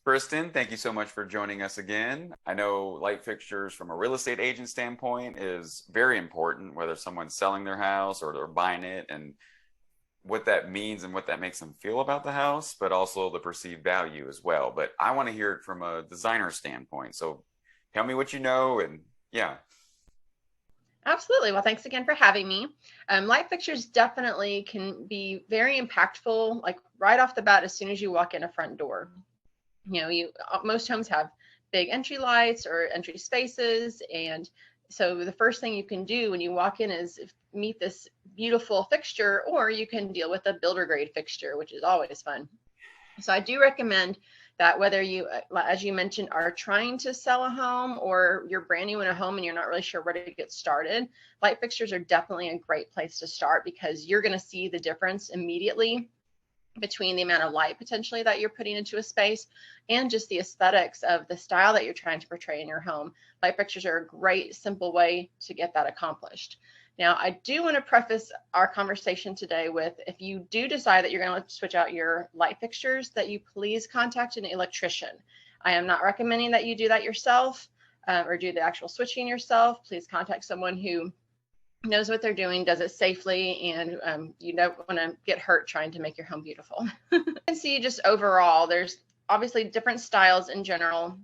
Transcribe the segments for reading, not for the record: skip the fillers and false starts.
Kristin, thank you so much for joining us again. I know light fixtures from a real estate agent standpoint is very important, whether someone's selling their house or they're buying it, and what that means and what that makes them feel about the house, but also the perceived value as well. But I want to hear it from a designer standpoint. So tell me what you know, and yeah. Absolutely. Well, thanks again for having me. Light fixtures definitely can be very impactful, like right off the bat, as soon as you walk in a front door. Most homes have big entry lights or entry spaces, and so the first thing you can do when you walk in is meet this beautiful fixture, or you can deal with a builder grade fixture, which is always fun. So I do recommend that whether you, as you mentioned, are trying to sell a home or you're brand new in a home and you're not really sure where to get started, light fixtures are definitely a great place to start because you're going to see the difference immediately between the amount of light potentially that you're putting into a space and just the aesthetics of the style that you're trying to portray in your home. Light fixtures are a great, simple way to get that accomplished. Now, I do want to preface our conversation today with, if you do decide that you're going to switch out your light fixtures, that you please contact an electrician. I am not recommending that you do that yourself or do the actual switching yourself. Please contact someone who knows what they're doing, does it safely, and you don't want to get hurt trying to make your home beautiful. You can see just overall, there's obviously different styles in general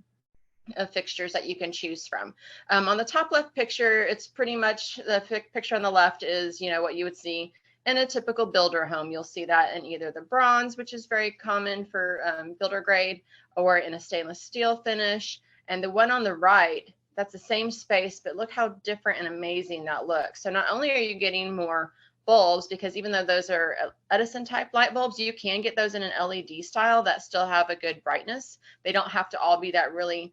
of fixtures that you can choose from. On the top left picture, it's pretty much the picture on the left is, what you would see in a typical builder home. You'll see that in either the bronze, which is very common for builder grade, or in a stainless steel finish. And the one on the right, that's the same space, but look how different and amazing that looks. So not only are you getting more bulbs, because even though those are Edison type light bulbs, you can get those in an LED style that still have a good brightness. They don't have to all be that really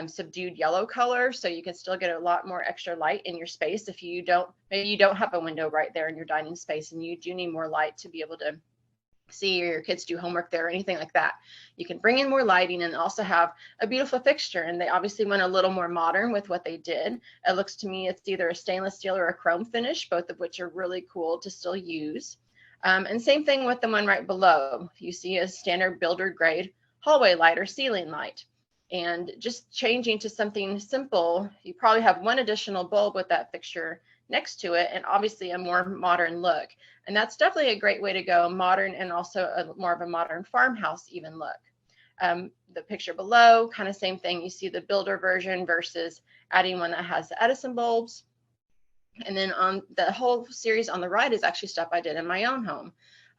subdued yellow color, so you can still get a lot more extra light in your space if maybe you don't have a window right there in your dining space and you do need more light to be able to see your kids do homework there or anything like that. You can bring in more lighting and also have a beautiful fixture. And they obviously went a little more modern with what they did. It looks to me it's either a stainless steel or a chrome finish, both of which are really cool to still use. And same thing with the one right below. You see a standard builder grade hallway light or ceiling light. And just changing to something simple, you probably have one additional bulb with that fixture next to it, and obviously a more modern look. And that's definitely a great way to go, modern and also more of a modern farmhouse even look. The picture below, kind of same thing. You see the builder version versus adding one that has the Edison bulbs. And then on the whole series on the right is actually stuff I did in my own home.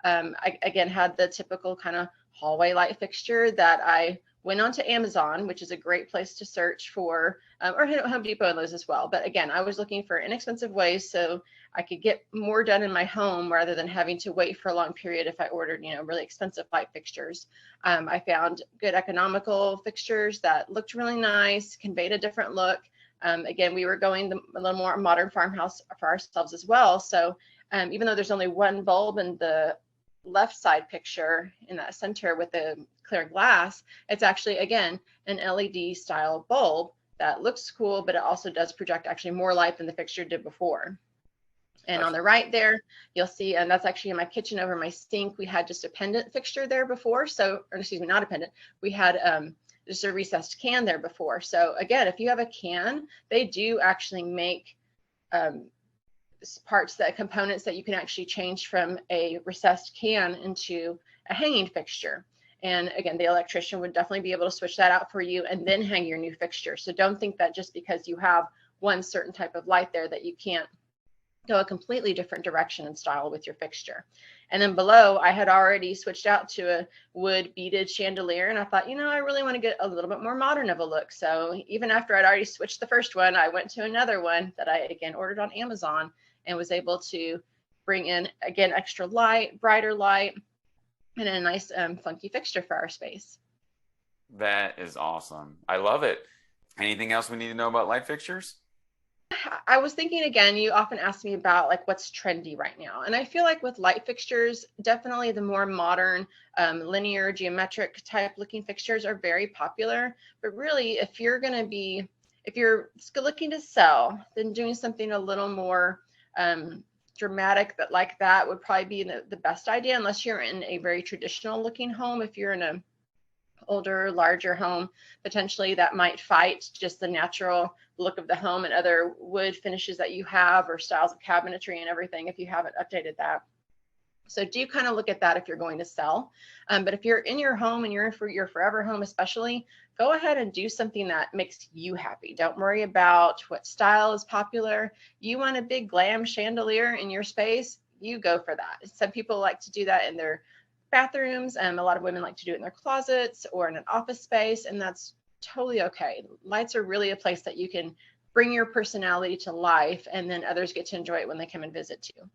I again had the typical kind of hallway light fixture that I went onto Amazon, which is a great place to search for, or Home Depot and those as well. But again, I was looking for inexpensive ways so I could get more done in my home rather than having to wait for a long period if I ordered, really expensive light fixtures. I found good economical fixtures that looked really nice, conveyed a different look. Again, we were going a little more modern farmhouse for ourselves as well. So even though there's only one bulb in the left side picture in that center with the clear glass, it's actually, again, an LED style bulb that looks cool, but it also does project actually more light than the fixture did before. And on the right there, you'll see, and that's actually in my kitchen over my sink. We had just a pendant fixture there before. So, or excuse me, not a pendant. We had just a recessed can there before. So again, if you have a can, they do actually make components that you can actually change from a recessed can into a hanging fixture. And again, the electrician would definitely be able to switch that out for you and then hang your new fixture. So don't think that just because you have one certain type of light there that you can't go a completely different direction and style with your fixture. And then below, I had already switched out to a wood beaded chandelier, and I thought, I really want to get a little bit more modern of a look. So even after I'd already switched the first one, I went to another one that I again ordered on Amazon and was able to bring in, again, extra light, brighter light, and a nice funky fixture for our space. That is awesome. I love it. Anything else we need to know about light fixtures? I was thinking, again, you often ask me about like what's trendy right now. And I feel like with light fixtures, definitely the more modern, linear, geometric type looking fixtures are very popular. But really, if you're looking to sell, then doing something a little more dramatic like that would probably be the best idea, unless you're in a very traditional looking home. If you're in a older, larger home, potentially that might fight just the natural look of the home and other wood finishes that you have or styles of cabinetry and everything if you haven't updated that. So do kind of look at that if you're going to sell. But if you're in your home and you're in for your forever home, especially, go ahead and do something that makes you happy. Don't worry about what style is popular. You want a big glam chandelier in your space, you go for that. Some people like to do that in their bathrooms, and a lot of women like to do it in their closets or in an office space, and that's totally okay. Lights are really a place that you can bring your personality to life, and then others get to enjoy it when they come and visit you.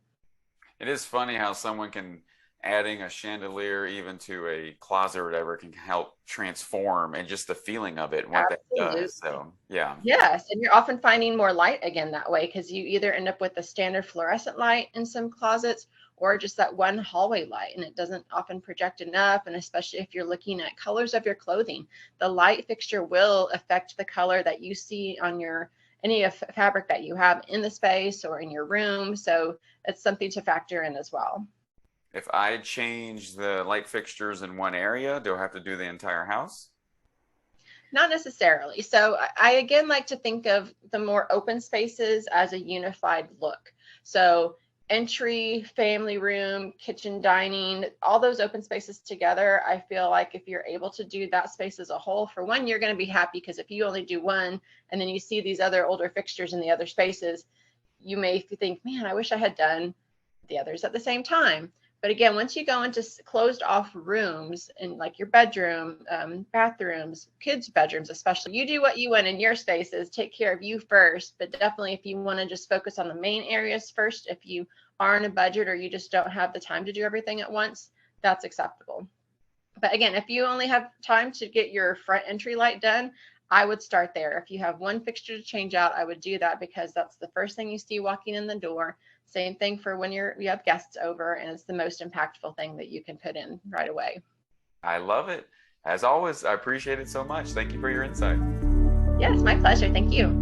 It is funny how someone can adding a chandelier even to a closet or whatever can help transform and just the feeling of it and what that Absolutely. does. So yeah. Yes, and you're often finding more light again that way because you either end up with a standard fluorescent light in some closets or just that one hallway light, and it doesn't often project enough. And especially if you're looking at colors of your clothing, the light fixture will affect the color that you see on your any of fabric that you have in the space or in your room. So it's something to factor in as well. If I change the light fixtures in one area, do I have to do the entire house? Not necessarily. So I again like to think of the more open spaces as a unified look. So entry, family room, kitchen, dining, all those open spaces together. I feel like if you're able to do that space as a whole, for one, you're going to be happy because if you only do one and then you see these other older fixtures in the other spaces, you may think, man, I wish I had done the others at the same time. But again, once you go into closed off rooms and like your bedroom, bathrooms, kids' bedrooms, especially, you do what you want in your spaces, take care of you first. But definitely if you want to just focus on the main areas first, if you are on a budget or you just don't have the time to do everything at once, that's acceptable. But again, if you only have time to get your front entry light done, I would start there. If you have one fixture to change out, I would do that because that's the first thing you see walking in the door. Same thing for when you have guests over, and it's the most impactful thing that you can put in right away. I love it. As always, I appreciate it so much. Thank you for your insight. Yes, my pleasure. Thank you.